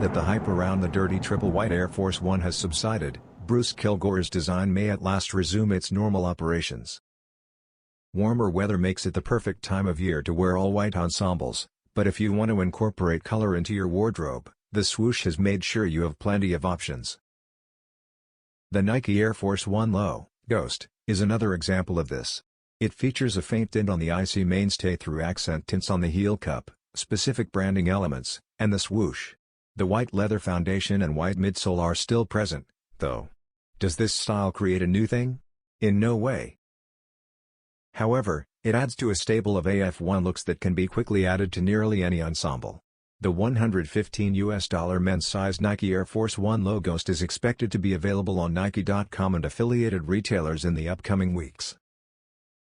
that the hype around the dirty triple white Air Force One has subsided, Bruce Kilgore's design may at last resume its normal operations. Warmer weather makes it the perfect time of year to wear all-white ensembles, but if you want to incorporate color into your wardrobe, the Swoosh has made sure you have plenty of options. The Nike Air Force One Low Ghost is another example of this. It features a faint tint on the icy mainstay through accent tints on the heel cup, specific branding elements, and the swoosh. The white leather foundation and white midsole are still present, though. Does this style create a new thing? In no way. However, it adds to a stable of AF1 looks that can be quickly added to nearly any ensemble. The $115 men's size Nike Air Force One Low Ghost is expected to be available on Nike.com and affiliated retailers in the upcoming weeks.